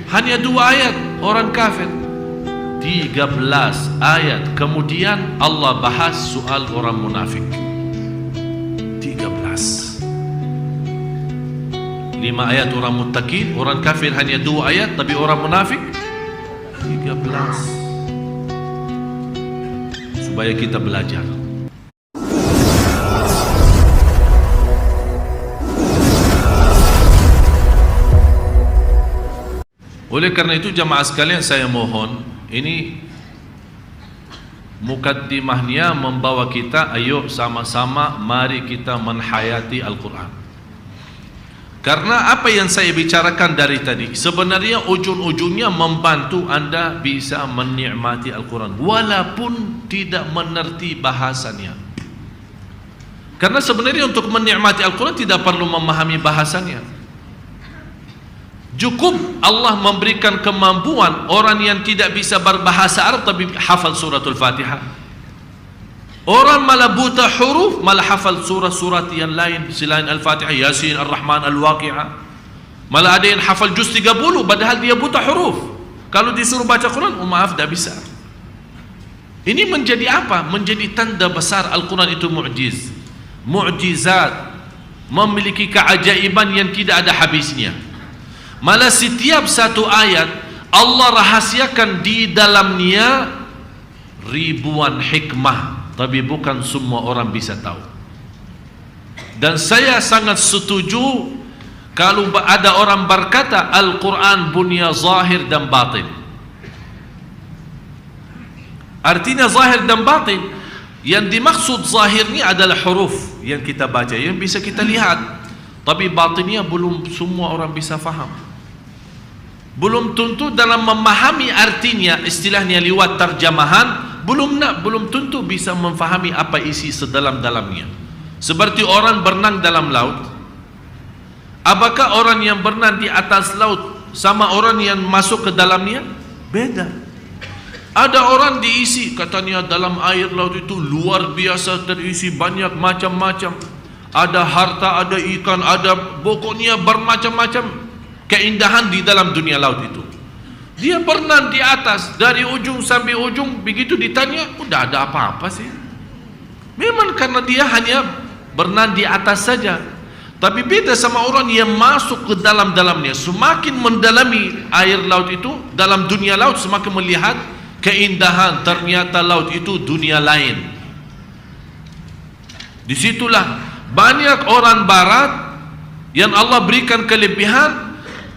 Hanya 2 ayat orang kafir. 13 ayat kemudian Allah bahas soal orang munafik. 13. 5 ayat orang muttaqin, orang kafir hanya 2 ayat, tapi orang munafik 13. Supaya kita belajar. Oleh karena itu jamaah sekalian, saya mohon, ini mukaddimahnya membawa kita, ayo sama-sama mari kita menhayati Al-Quran. Karena apa yang saya bicarakan dari tadi sebenarnya ujung-ujungnya membantu anda bisa menikmati Al-Quran walaupun tidak mengerti bahasanya. Karena sebenarnya untuk menikmati Al-Quran tidak perlu memahami bahasanya. Cukup Allah memberikan kemampuan orang yang tidak bisa berbahasa Arab tapi hafal suratul Fatihah. Orang malah buta huruf malah hafal surat-surat yang lain selain Al-Fatihah, Yasin, Ar-Rahman, Al-Waqi'ah. Malah ada yang hafal juz 30 padahal dia buta huruf. Kalau disuruh baca Quran, maaf, tidak bisa. Ini menjadi apa? Menjadi tanda besar Al-Quran itu mu'jiz, mu'jizat, memiliki keajaiban yang tidak ada habisnya. Malah setiap satu ayat Allah rahasiakan di dalamnya ribuan hikmah, tapi bukan semua orang bisa tahu. Dan saya sangat setuju kalau ada orang berkata Al-Quran punya zahir dan batin. Artinya zahir dan batin. Yang dimaksud zahirnya adalah huruf yang kita baca, yang bisa kita lihat, tapi batinnya belum semua orang bisa faham. Belum tentu dalam memahami artinya, istilahnya lewat terjemahan, belum tentu bisa memfahami apa isi sedalam-dalamnya. Seperti orang berenang dalam laut. Apakah orang yang berenang di atas laut sama orang yang masuk ke dalamnya? Beda. Ada orang diisi, katanya dalam air laut itu luar biasa, terisi banyak macam-macam. Ada harta, ada ikan, ada pokoknya bermacam-macam keindahan di dalam dunia laut itu. Dia berenang di atas dari ujung sampai ujung, begitu ditanya, udah ada apa-apa sih? Memang karena dia hanya berenang di atas saja. Tapi beda sama orang yang masuk ke dalam-dalamnya. Semakin mendalami air laut itu, dalam dunia laut, semakin melihat keindahan, ternyata laut itu dunia lain. Disitulah banyak orang barat yang Allah berikan kelebihan,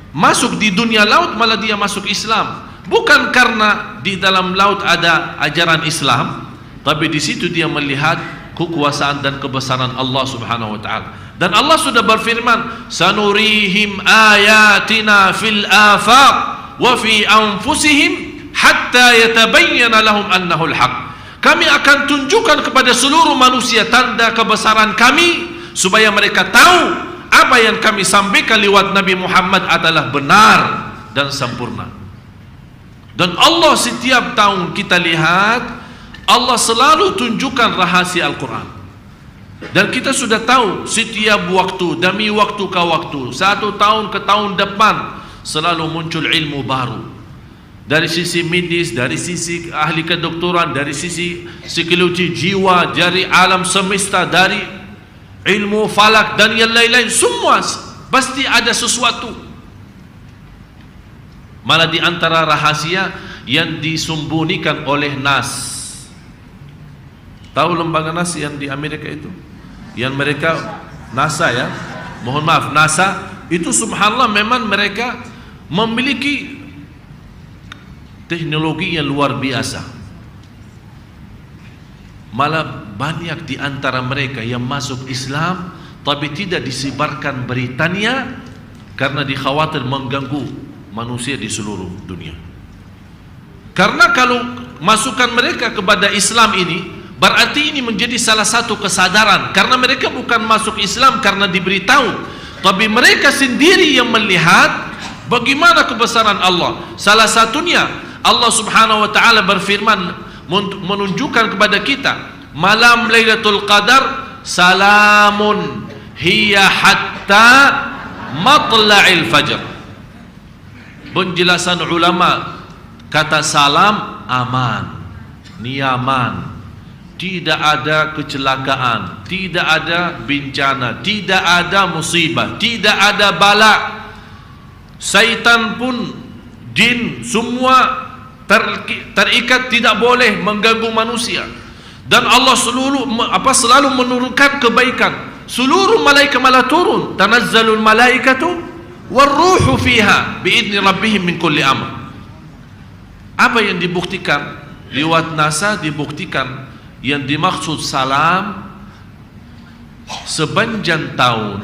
masuk di dunia laut malah dia masuk Islam, bukan karena di dalam laut ada ajaran Islam, tapi di situ dia melihat kekuasaan dan kebesaran Allah Subhanahu wa taala. Dan Allah sudah berfirman, sanurihim ayatina fil afaq wa fi anfusihim hatta yatabayyana lahum annahu al-haq. Kami akan tunjukkan kepada seluruh manusia tanda kebesaran kami supaya mereka tahu apa yang kami sampaikan lewat Nabi Muhammad adalah benar dan sempurna. Dan Allah setiap tahun kita lihat, Allah selalu tunjukkan rahasia Al-Quran. Dan kita sudah tahu setiap waktu demi waktu ke waktu, 1 tahun ke tahun depan selalu muncul ilmu baru. Dari sisi medis, dari sisi ahli kedokteran, dari sisi psikologi jiwa, dari alam semesta, dari ilmu falak dan yang lain-lain, semua pasti ada sesuatu. Malah di antara rahasia yang disembunyikan oleh NAS. Tahu lembaga NAS yang di Amerika itu? Yang mereka NASA ya, mohon maaf, NASA itu subhanallah memang mereka memiliki teknologi yang luar biasa. Malah banyak di antara mereka yang masuk Islam tapi tidak disebarkan beritanya karena dikhawatir mengganggu manusia di seluruh dunia. Karena kalau masukan mereka kepada Islam ini berarti ini menjadi salah satu kesadaran, karena mereka bukan masuk Islam karena diberitahu, tapi mereka sendiri yang melihat bagaimana kebesaran Allah. Salah satunya Allah Subhanahu wa taala berfirman menunjukkan kepada kita malam Lailatul Qadar salamun hiya hatta matla'il fajr. penjelasan ulama, kata salam aman, nyaman, tidak ada kecelakaan, tidak ada bencana, tidak ada musibah, tidak ada bala. Syaitan pun, jin, semua terikat, tidak boleh mengganggu manusia. Dan Allah selalu menurunkan kebaikan. Seluruh malaikat malah turun. Tanazzalul malaikatu warruhu fiha biidni rabbihim min kulli amr. Apa yang dibuktikan? Lewat NASA dibuktikan yang dimaksud salam sepanjang tahun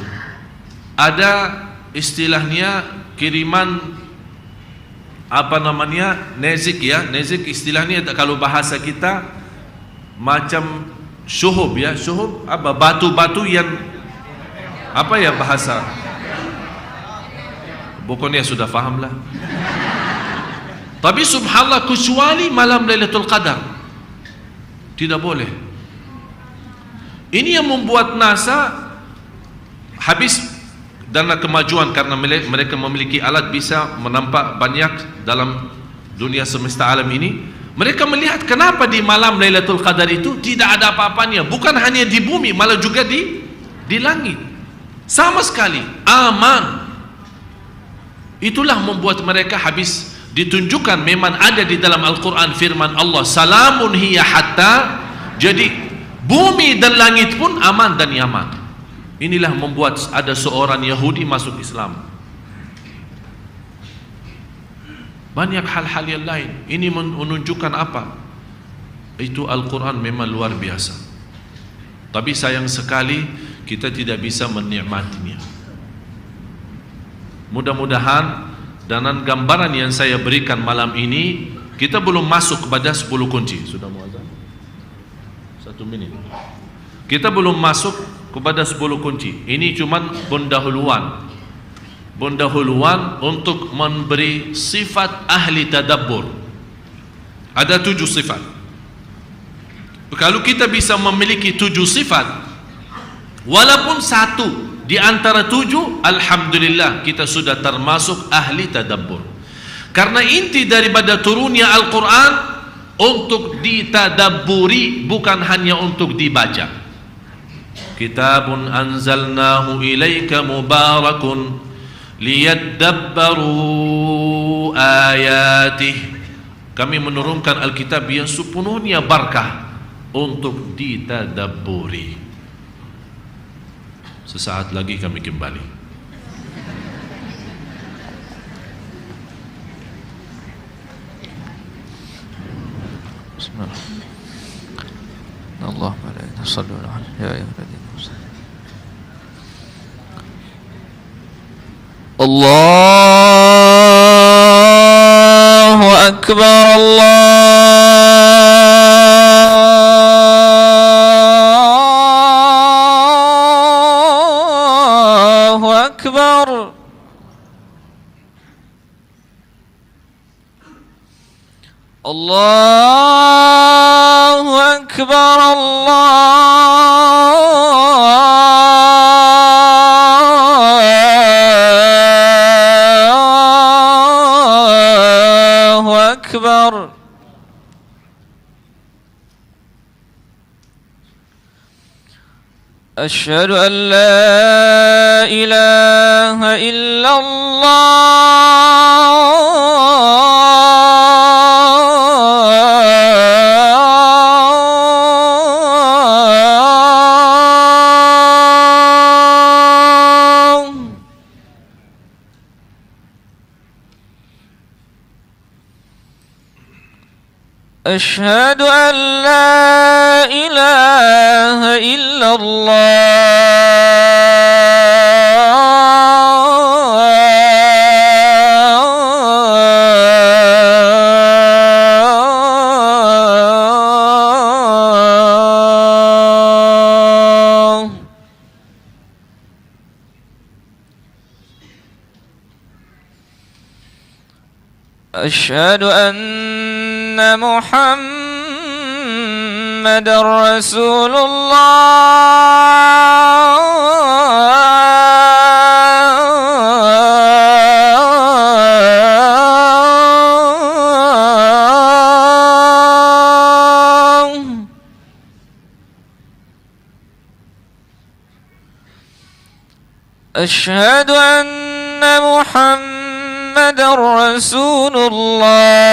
ada istilahnya kiriman apa namanya, nezik ya. Nezik istilahnya kalau bahasa kita macam syuhub ya. Syuhub apa, batu-batu yang apa ya bahasa, pokoknya sudah faham lah. Tapi subhanallah, kecuali malam Lailatul Qadar tidak boleh. Ini yang membuat NASA habis dana kemajuan, karena mereka memiliki alat bisa menampak banyak dalam dunia semesta alam ini. Mereka melihat kenapa di malam Lailatul Qadar itu tidak ada apa-apanya, bukan hanya di bumi, malah juga di langit, sama sekali aman. Itulah membuat mereka habis ditunjukkan memang ada di dalam Al-Quran firman Allah, salamun hiya hatta, jadi bumi dan langit pun aman dan nyaman. Inilah membuat ada seorang Yahudi masuk Islam. Banyak hal-hal yang lain. Ini menunjukkan apa? Itu Al-Quran memang luar biasa. Tapi sayang sekali kita tidak bisa menikmatinya. Mudah-mudahan dengan gambaran yang saya berikan malam ini, kita belum masuk kepada 10 kunci. Sudah mau azan? 1 menit. Kita belum masuk kepada 10 kunci. Ini cuman pendahuluan untuk memberi sifat ahli tadabbur. Ada 7 sifat. Kalau kita bisa memiliki 7 sifat, walaupun 1 di antara 7, alhamdulillah kita sudah termasuk ahli tadabbur. Karena inti daripada turunnya Al-Quran untuk ditadabburi, bukan hanya untuk dibaca. Kitabun anzalnahu ilaika mubarakun liyadabbaru ayatih. Kami menurunkan Alkitab yang sepenuhnya barakah untuk ditadabburi. Sesaat lagi kami kembali. Bismillahirrahmanirrahim. Allahumma la ilaha illallah ya ayyuhalladzina Allahu akbar, Allahu akbar. Allahu akbar, Allahu akbar. أشهد أن لا إله إلا الله. أشهد أن لا إله إلا الله. أشهد أن محمد رسول الله. أشهد أن محمد رسول الله.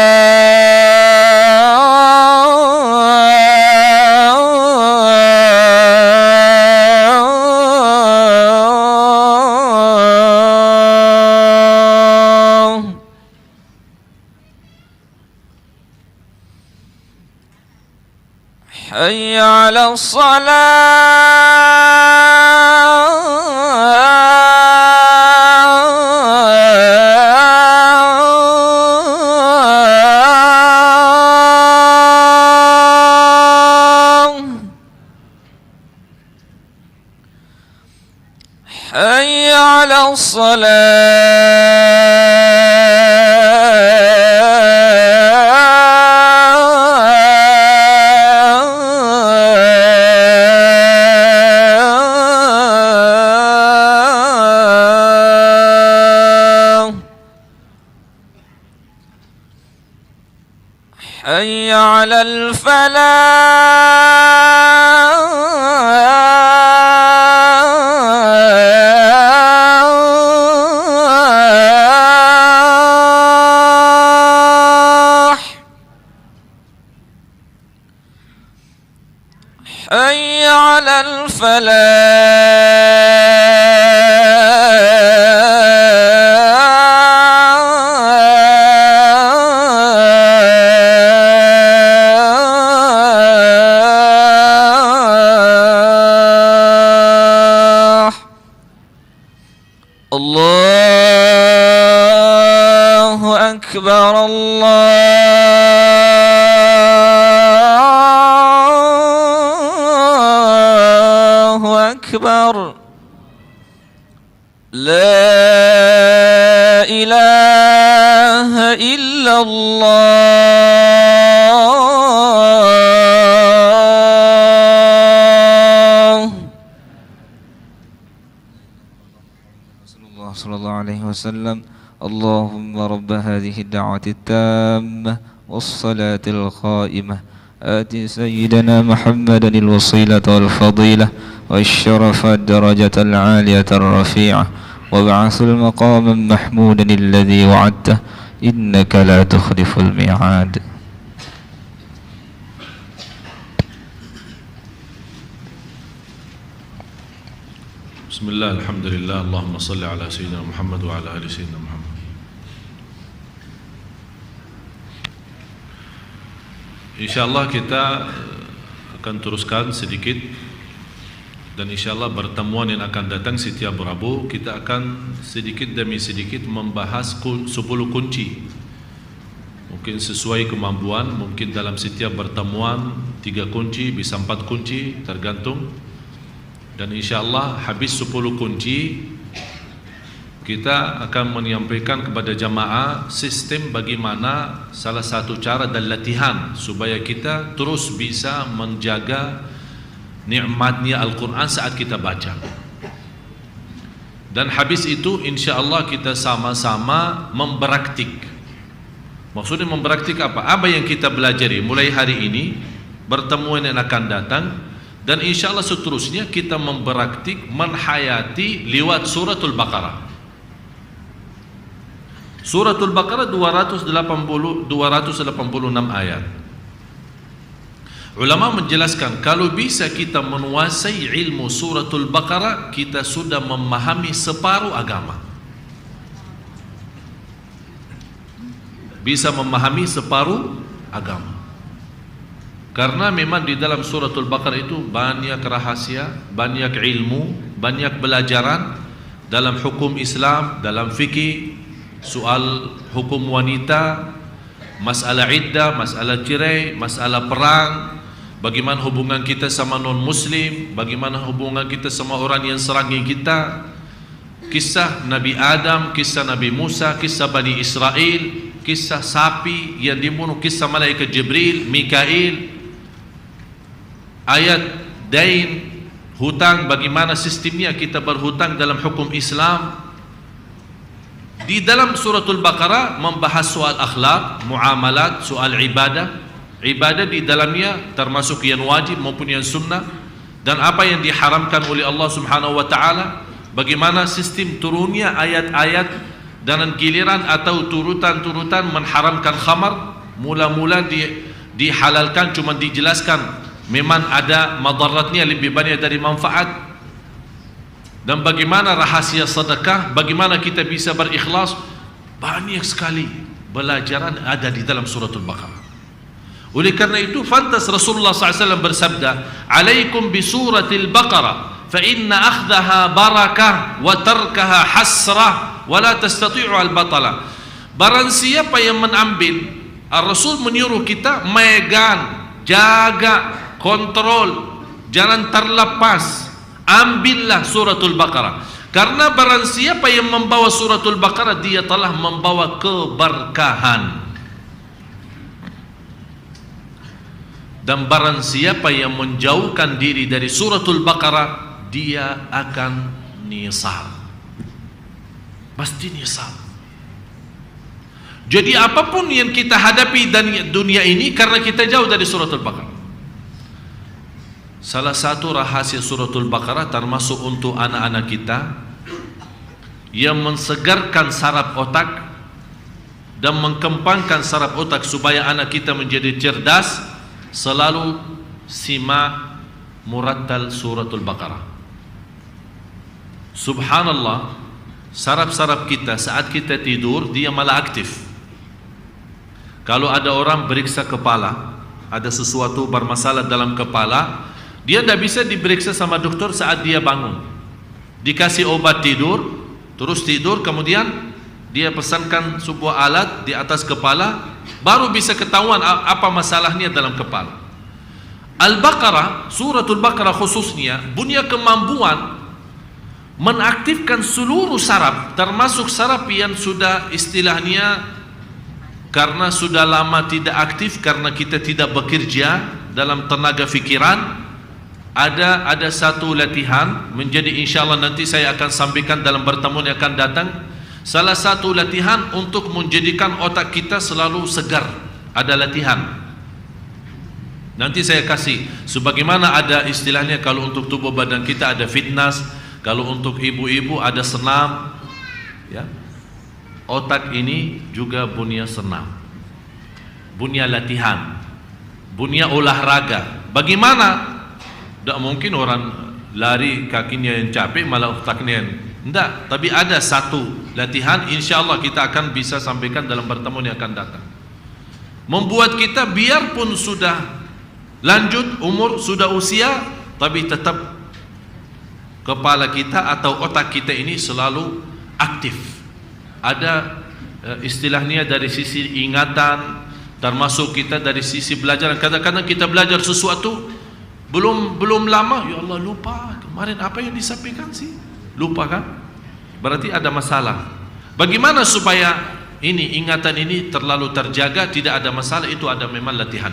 حي على الصلاة. حي على الصلاة. حي على الفلاح. حي على الفلاح. الله أكبر الله أكبر. لا إله إلا الله. صلى الله عليه وسلم. اللهم رب هذه الدعوة التامة والصلاة القائمة آت سيدنا محمدا الوسيلة والفضيلة والشرف الدرجة العالية الرفيعة وابعث المقام محمودا الذي وعدته إنك لا تخلف الميعاد. Bismillah, alhamdulillah, Allahumma salli ala Sayyidina Muhammad wa ala ali Sayyidina Muhammad. InsyaAllah kita akan teruskan sedikit, dan insyaAllah pertemuan yang akan datang setiap Rabu kita akan sedikit demi sedikit membahas 10 kunci. Mungkin sesuai kemampuan, mungkin dalam setiap pertemuan 3 kunci, bisa 4 kunci, tergantung. Dan insyaAllah habis 10 kunci kita akan menyampaikan kepada jamaah sistem bagaimana salah satu cara dan latihan supaya kita terus bisa menjaga nikmatnya Al-Quran saat kita baca. Dan habis itu insyaAllah kita sama-sama mempraktik. Maksudnya mempraktik apa? Apa yang kita pelajari mulai hari ini, pertemuan yang akan datang, dan insyaAllah seterusnya kita mempraktik menhayati lewat suratul Baqarah. Suratul Baqarah 286 ayat. Ulama menjelaskan kalau bisa kita menguasai ilmu suratul Baqarah, kita sudah memahami separuh agama. Bisa memahami separuh agama. Karena memang di dalam suratul Baqarah itu banyak rahasia, banyak ilmu, banyak pelajaran dalam hukum Islam, dalam fikih, soal hukum wanita, masalah iddah, masalah cerai, masalah perang, bagaimana hubungan kita sama non-muslim, bagaimana hubungan kita sama orang yang serangi kita, kisah Nabi Adam, kisah Nabi Musa, kisah Bani Israel, kisah sapi yang dibunuh, kisah malaikat Jibril, Mikail, ayat dain, hutang, bagaimana sistemnya kita berhutang dalam hukum Islam. Di dalam suratul Baqarah membahas soal akhlak, muamalat, soal ibadah. Ibadah di dalamnya termasuk yang wajib maupun yang sunnah, dan apa yang diharamkan oleh Allah Subhanahu wa taala, bagaimana sistem turunnya ayat-ayat dan giliran atau turutan-turutan mengharamkan khamar. Mula-mula dihalalkan, cuma dijelaskan memang ada madaratnya lebih banyak dari manfaat. Dan bagaimana rahasia sedekah, bagaimana kita bisa berikhlas, banyak sekali pelajaran ada di dalam suratul Baqarah. Oleh karena itu pantas Rasulullah SAW bersabda, "Alaikum bi suratil Baqarah, fa inna akhdaha barakah wa tarkaha hasrah, wa la tastati'u al-batala." Barang siapa yang mengambil, Rasul menyuruh kita megang, jaga, kontrol, jangan terlepas. Ambillah suratul Baqarah. Karena barang siapa yang membawa suratul Baqarah, dia telah membawa keberkahan. Dan barang siapa yang menjauhkan diri dari suratul Baqarah, dia akan nyesal. Pasti nyesal. Jadi apapun yang kita hadapi dan dunia ini karena kita jauh dari suratul Baqarah. Salah satu rahasia suratul Baqarah termasuk untuk anak-anak kita yang mensegarkan saraf otak dan mengkembangkan saraf otak supaya anak kita menjadi cerdas, selalu simak murattal suratul Baqarah. Subhanallah, saraf-saraf kita saat kita tidur dia malah aktif. Kalau ada orang beriksa kepala, ada sesuatu bermasalah dalam kepala, dia tidak bisa diperiksa sama dokter saat dia bangun. Dikasih obat tidur, terus tidur, kemudian dia pesankan sebuah alat di atas kepala, baru bisa ketahuan apa masalahnya dalam kepala. Al-Baqarah, suratul Baqarah khususnya, punya kemampuan mengaktifkan seluruh saraf, termasuk saraf yang sudah istilahnya karena sudah lama tidak aktif, karena kita tidak bekerja dalam tenaga fikiran. Ada satu latihan, menjadi insyaallah nanti saya akan sampaikan dalam pertemuan yang akan datang. Salah satu latihan untuk menjadikan otak kita selalu segar, ada latihan. Nanti saya kasih, sebagaimana ada istilahnya kalau untuk tubuh badan kita ada fitness, kalau untuk ibu-ibu ada senam, ya. Otak ini juga punya senam, punya latihan, punya olahraga. Bagaimana? Tidak mungkin orang lari kakinya yang capek malah otaknya yang tidak. Tapi ada satu latihan, insyaallah kita akan bisa sampaikan dalam pertemuan yang akan datang. Membuat kita biarpun sudah lanjut umur, sudah usia, tapi tetap kepala kita atau otak kita ini selalu aktif. Ada istilahnya dari sisi ingatan, termasuk kita dari sisi belajar. Kadang-kadang kita belajar sesuatu belum lama, ya Allah lupa kemarin apa yang disampaikan sih, lupa kan? Berarti ada masalah. Bagaimana supaya ini ingatan ini terlalu terjaga, tidak ada masalah? Itu ada memang latihan.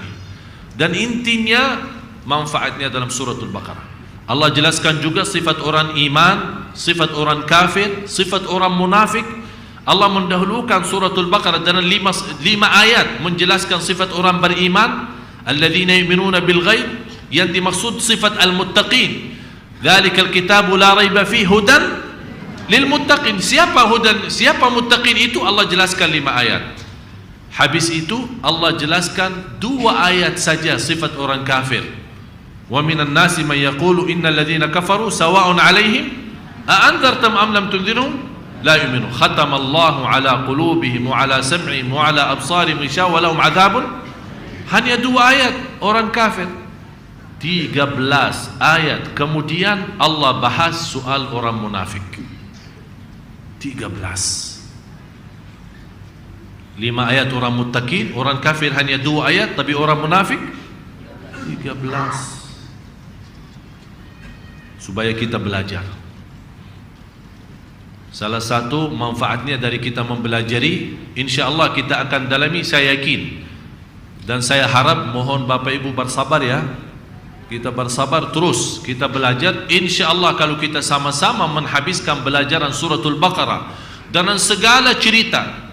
Dan intinya manfaatnya dalam suratul Baqarah. Allah jelaskan juga sifat orang iman, sifat orang kafir, sifat orang munafik. Allah mendahulukan suratul Baqarah dengan 5 ayat menjelaskan sifat orang beriman, alladzina yu'minuna bil ghaib. Yang dimaksud sifat al-muttaqin, dzalikal kitabu la raiba fihi hudan lil muttaqin. Siapa hudan, siapa muttaqin itu Allah jelaskan 5 ayat. Habis itu Allah jelaskan 2 ayat saja sifat orang kafir. Wa minan nasi man yaqulu innal ladzina kafaru sawa'un 'alaihim a anzartum am lam tunzirhum la yu'minun. Khatamallahu 'ala qulubihim wa 'ala sam'ihim wa 'ala absarihim wa lahum 'adzabun. Hanya 2 ayat orang kafir. 13 ayat kemudian Allah bahas soal orang munafik. 13. 5 ayat orang muttaqin, orang kafir hanya 2 ayat, tapi orang munafik 13. Supaya kita belajar. Salah satu manfaatnya dari kita mempelajari, insyaallah kita akan dalami, saya yakin. Dan saya harap, mohon Bapak Ibu bersabar ya. Kita bersabar terus, kita belajar. InsyaAllah kalau kita sama-sama menghabiskan pelajaran suratul Baqarah dengan segala cerita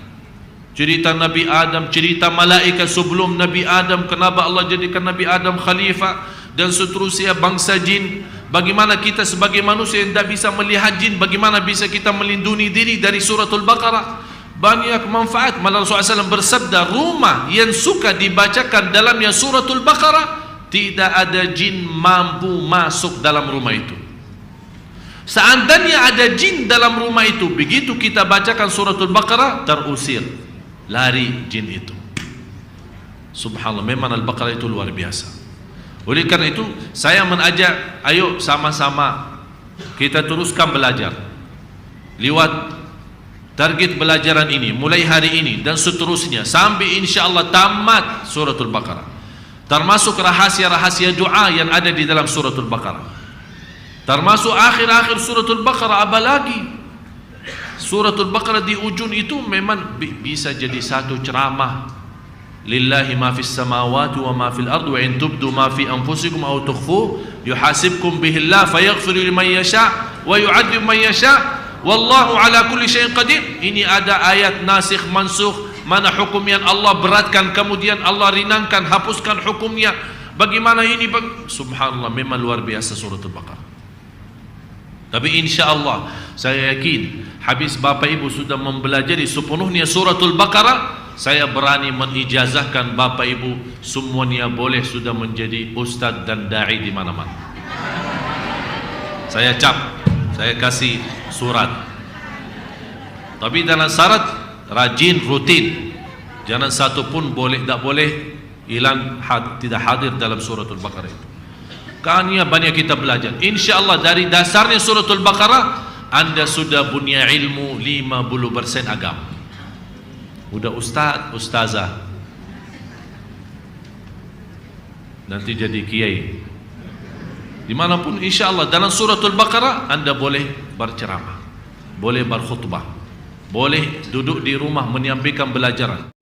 Nabi Adam, cerita malaikat sebelum Nabi Adam, kenapa Allah jadikan Nabi Adam khalifah, dan seterusnya bangsa jin, bagaimana kita sebagai manusia yang tidak bisa melihat jin, bagaimana bisa kita melindungi diri dari suratul Baqarah. Banyak manfaat. Malah Rasulullah SAW bersabda, rumah yang suka dibacakan dalamnya suratul Baqarah, tidak ada jin mampu masuk dalam rumah itu. Seandainya ada jin dalam rumah itu, begitu kita bacakan suratul Baqarah, terusir, lari jin itu. Subhanallah, memang Al-Baqarah itu luar biasa. Oleh karena itu saya mengajak, ayo sama-sama kita teruskan belajar lewat target belajaran ini, mulai hari ini dan seterusnya sampai insyaAllah tamat suratul Baqarah, termasuk rahasia-rahasia doa yang ada di dalam suratul Baqarah, termasuk akhir-akhir suratul Baqarah. Apalagi suratul Baqarah di ujung itu memang bisa jadi satu ceramah. Lillahi ma fis samawati wa ma fil ardi wa in tubdu ma fi anfusikum aw tukhfu yuhasibkum bihi Allah fayaghfiru liman yasha wa yu'adzib man yasha wallahu ala kulli syai'in qadir. Ini ada ayat nasikh mansukh, mana hukum yang Allah beratkan kemudian Allah ringankan, hapuskan hukumnya. Bagaimana ini? Subhanallah, memang luar biasa suratul Baqarah. Tapi insyaAllah saya yakin habis Bapak Ibu sudah mempelajari sepenuhnya suratul Baqarah, saya berani menijazahkan Bapak Ibu semuanya boleh sudah menjadi ustaz dan da'i di mana-mana. Saya cap, saya kasih surat. Tapi dengan syarat rajin, rutin. Jangan satu pun boleh, tak boleh hilang, tidak hadir dalam suratul Baqarah itu. Karena banyak kita belajar. InsyaAllah dari dasarnya suratul Baqarah, Anda sudah punya ilmu 50% agama. Udah ustaz, ustazah, nanti jadi kiai. Dimanapun insyaAllah dalam suratul Baqarah Anda boleh berceramah, boleh berkhutbah, boleh duduk di rumah menyampaikan belajaran.